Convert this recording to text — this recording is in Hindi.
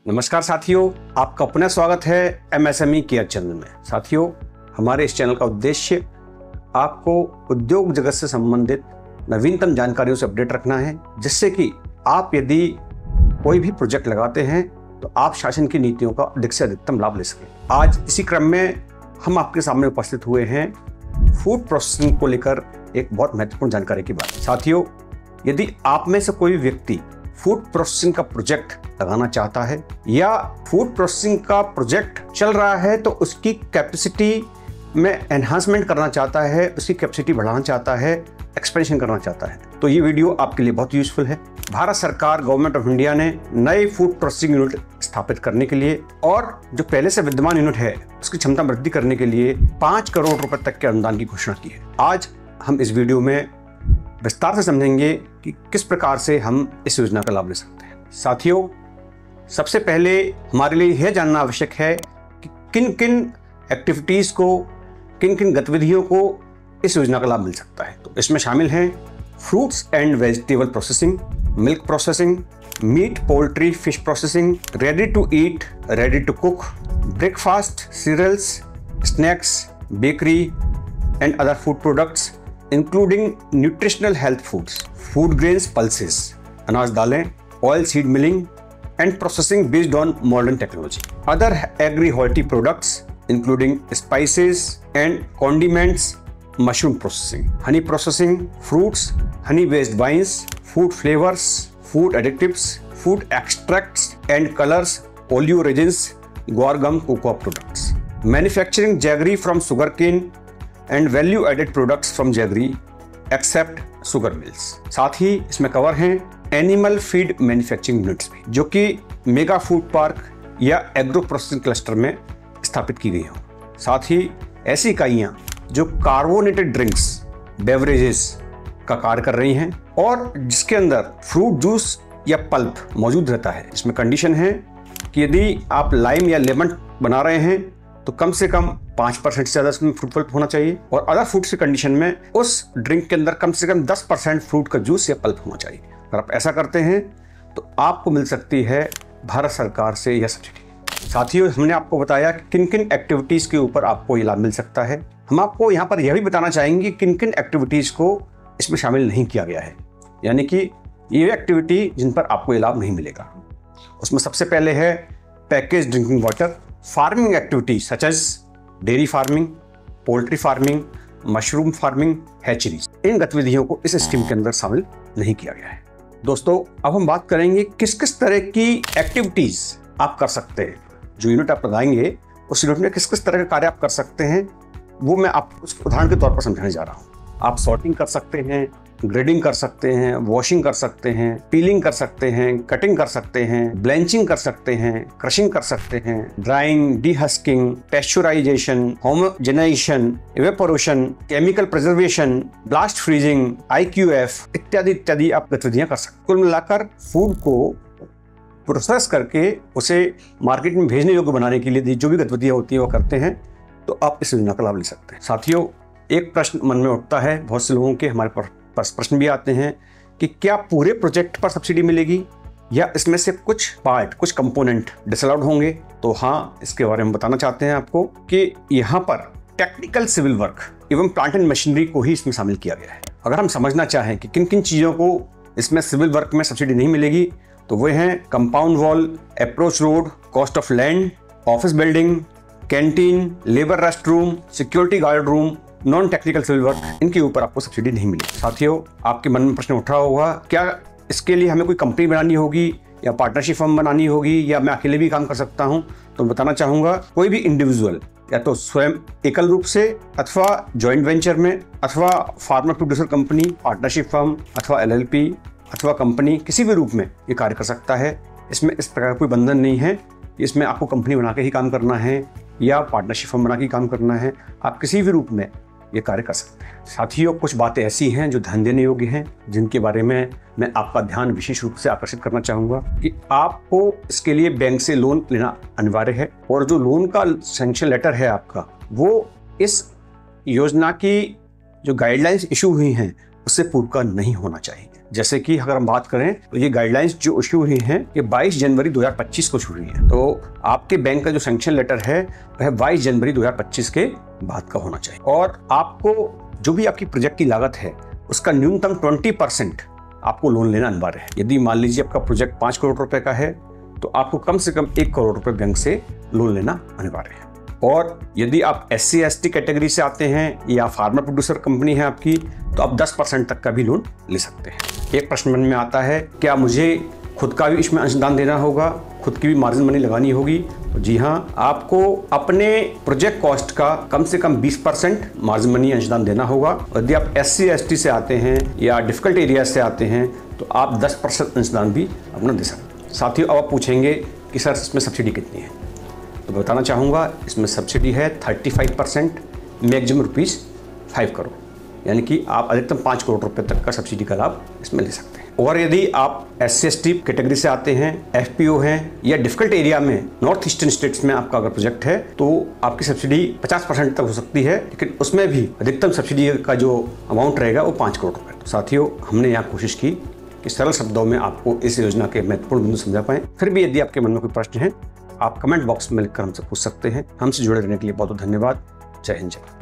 नमस्कार साथियों, आपका पुनः स्वागत है एमएसएमई केयर चैनल में। साथियों, हमारे इस चैनल का उद्देश्य आपको उद्योग जगत से संबंधित नवीनतम जानकारियों से अपडेट रखना है, जिससे कि आप यदि कोई भी प्रोजेक्ट लगाते हैं तो आप शासन की नीतियों का अधिक से अधिकतम लाभ ले सकें। आज इसी क्रम में हम आपके सामने उपस्थित हुए हैं फूड प्रोसेसिंग को लेकर एक बहुत महत्वपूर्ण जानकारी की बात। साथियों, यदि आप में से कोई व्यक्ति फूड प्रोसेसिंग का प्रोजेक्ट लगाना चाहता है या फूड प्रोसेसिंग का प्रोजेक्ट चल रहा है तो उसकी कैपेसिटी में एनहांसमेंट करना चाहता है, उसकी कैपेसिटी बढ़ाना चाहता है, एक्सपेंशन करना चाहता है, तो ये वीडियो आपके लिए बहुत यूजफुल है। भारत सरकार, गवर्नमेंट ऑफ इंडिया ने नए फूड प्रोसेसिंग यूनिट स्थापित करने के लिए और जो पहले से विद्यमान यूनिट है उसकी क्षमता वृद्धि करने के लिए 5 करोड़ रुपए तक के अनुदान की घोषणा की है। आज हम इस वीडियो में विस्तार से समझेंगे कि किस प्रकार से हम इस योजना का लाभ ले सकते हैं। साथियों, सबसे पहले हमारे लिए यह जानना आवश्यक है कि किन किन एक्टिविटीज़ को, किन किन गतिविधियों को इस योजना का लाभ मिल सकता है। तो इसमें शामिल हैं fruits and vegetable processing, milk processing, meat, poultry, fish processing, ready to eat, ready to cook, breakfast, cereals, snacks, bakery and other food products including nutritional health foods, food grains, pulses, अनाज दालें, oil seed milling and processing based on modern technology. Other agri-horti products including spices and condiments, mushroom processing, honey processing, fruits, honey-based wines, food flavors, food additives, food extracts and colors, oleoresins, guar gum, cocoa products. Manufacturing jaggery from sugarcane and value added products from jaggery except sugar mills. साथ ही इसमें कवर हैं एनिमल फीड मैन्युफैक्चरिंग यूनिट्स भी, जो कि मेगा फूड पार्क या एग्रो प्रोसेसिंग क्लस्टर में स्थापित की गई हों। साथ ही ऐसी इकाइयाँ जो कार्बोनेटेड ड्रिंक्स, बेवरेजेस का कार्य कर रही हैं और जिसके अंदर फ्रूट जूस या पल्प मौजूद रहता है। इसमें कंडीशन है कि यदि आप लाइम या लेमन बना रहे हैं तो कम से कम 5% से ज़्यादा इसमें फ्रूट पल्प होना चाहिए और अदर फ्रूट्स की कंडीशन में उस ड्रिंक के अंदर कम से कम 10% फ्रूट का जूस या पल्प होना चाहिए। अगर आप ऐसा करते हैं तो आपको मिल सकती है भारत सरकार से यह सब्सिडी। साथियों, हमने आपको बताया कि किन किन एक्टिविटीज़ के ऊपर आपको ये लाभ मिल सकता है। हम आपको यहाँ पर यह भी बताना चाहेंगे किन किन एक्टिविटीज़ को इसमें शामिल नहीं किया गया है, यानी कि ये एक्टिविटी जिन पर आपको ये लाभ नहीं मिलेगा। उसमें सबसे पहले है package drinking water, farming activities such as dairy farming, poultry farming, mushroom farming, hatcheries. इन गतिविधियों को इस स्कीम के अंदर शामिल नहीं किया गया है। दोस्तों, अब हम बात करेंगे किस किस तरह की एक्टिविटीज आप कर सकते हैं। जो यूनिट आप लगाएंगे उस यूनिट में किस किस तरह के कार्य आप कर सकते हैं वो मैं आपको उस उदाहरण के तौर पर समझाने जा रहा हूँ। आप सॉर्टिंग कर सकते हैं, ग्रेडिंग कर सकते हैं, वॉशिंग कर सकते हैं, पीलिंग कर सकते हैं, कटिंग कर सकते हैं, ब्लेंचिंग कर सकते हैं, क्रशिंग कर सकते हैं, drying, dehusking, pasteurisation, homogenisation, evaporation, chemical preservation, blast freezing, IQF इत्यादि इत्यादि आप गतिविधियां कर सकते हैं। कुल मिलाकर फूड को प्रोसेस करके उसे मार्केट में भेजने योग्य बनाने के लिए जो भी गतिविधियां होती है वो करते हैं, तो आप इस योजना का लाभ ले सकते हैं। साथियों, एक प्रश्न मन में उठता है, बहुत से लोगों के हमारे पास प्रश्न भी आते हैं कि क्या पूरे प्रोजेक्ट पर सब्सिडी मिलेगी या इसमें से कुछ पार्ट, कुछ कंपोनेंट डिसअलाउड होंगे। तो हाँ, इसके बारे में बताना चाहते हैं आपको कि यहाँ पर टेक्निकल सिविल वर्क एवं प्लांट एंड मशीनरी को ही इसमें शामिल किया गया है। अगर हम समझना चाहें कि किन किन चीज़ों को इसमें सिविल वर्क में सब्सिडी नहीं मिलेगी, तो वो हैं compound wall, approach road, cost of land, office building, canteen, labour rest room, security guard room, non technical civil work, इनके ऊपर आपको सब्सिडी नहीं मिलेगी। साथियों, आपके मन में प्रश्न उठ रहा होगा, क्या इसके लिए हमें कोई कंपनी बनानी होगी या पार्टनरशिप फर्म बनानी होगी या मैं अकेले भी काम कर सकता हूं? तो मैं बताना चाहूंगा, कोई भी इंडिविजुअल या तो स्वयं एकल रूप से अथवा जॉइंट वेंचर में अथवा farmer producer company, partnership firm अथवा LLP अथवा कंपनी, किसी भी रूप में ये कार्य कर सकता है। इसमें इस प्रकार का कोई बंधन नहीं है, इसमें आपको कंपनी बना के ही काम करना है या पार्टनरशिप फर्म बना के काम करना है। आप किसी भी रूप में ये कार्य कर सकते हैं। साथियों, कुछ बातें ऐसी हैं जो ध्यान देने योग्य हैं, जिनके बारे में मैं आपका ध्यान विशेष रूप से आकर्षित करना चाहूँगा कि आपको इसके लिए बैंक से लोन लेना अनिवार्य है और जो लोन का सैंक्शन लेटर है आपका, वो इस योजना की जो गाइडलाइंस इशू हुई हैं उससे पूर्व का नहीं होना चाहिए। जैसे कि अगर हम बात करें तो ये गाइडलाइंस जो इशू हुई हैं ये 22 जनवरी 2025 को शुरू हुई है। तो आपके बैंक का जो सैंक्शन लेटर है वह 22 जनवरी 2025 के बाद का होना चाहिए। और आपको जो भी आपकी प्रोजेक्ट की लागत है उसका न्यूनतम 20% आपको लोन लेना अनिवार्य है। यदि मान लीजिए आपका प्रोजेक्ट 5 करोड़ रुपए का है तो आपको कम से कम 1 करोड़ रुपए बैंक से लोन लेना अनिवार्य है। और यदि आप SC ST कैटेगरी से आते हैं या फार्मर प्रोड्यूसर कंपनी है आपकी तो आप 10% तक का भी लोन ले सकते हैं। एक प्रश्न मन में आता है, क्या मुझे खुद का भी इसमें अंशदान देना होगा, खुद की भी मार्जिन मनी लगानी होगी? तो जी हाँ, आपको अपने प्रोजेक्ट कॉस्ट का कम से कम 20% मार्जिन मनी अंशदान देना होगा। और यदि आप SC ST से आते हैं या डिफिकल्ट एरिया से आते हैं तो आप 10% अंशदान भी अपना दे सकते हैं। साथियों, अब आप पूछेंगे कि सर इसमें सब्सिडी कितनी है, तो बताना चाहूँगा इसमें सब्सिडी है 35%, मैक्सिमम ₹5 करोड़, यानी कि आप अधिकतम 5 करोड़ रुपए तक का सब्सिडी का लाभ इसमें ले सकते हैं। और यदि आप SC ST कैटेगरी से आते हैं, FPO हैं या डिफिकल्ट एरिया में नॉर्थ ईस्टर्न स्टेट्स में आपका अगर प्रोजेक्ट है तो आपकी सब्सिडी 50% तक हो सकती है, लेकिन उसमें भी अधिकतम सब्सिडी का जो अमाउंट रहेगा वो 5 करोड़ रुपए। तो साथियों, हमने यहाँ कोशिश की कि सरल शब्दों में आपको इस योजना के महत्वपूर्ण बिंदु समझा पाएं। फिर भी यदि आपके मन में कोई प्रश्न है आप कमेंट बॉक्स में लिखकर हमसे पूछ सकते हैं। हमसे जुड़े रहने के लिए बहुत बहुत धन्यवाद। जय हिंद, जय भारत।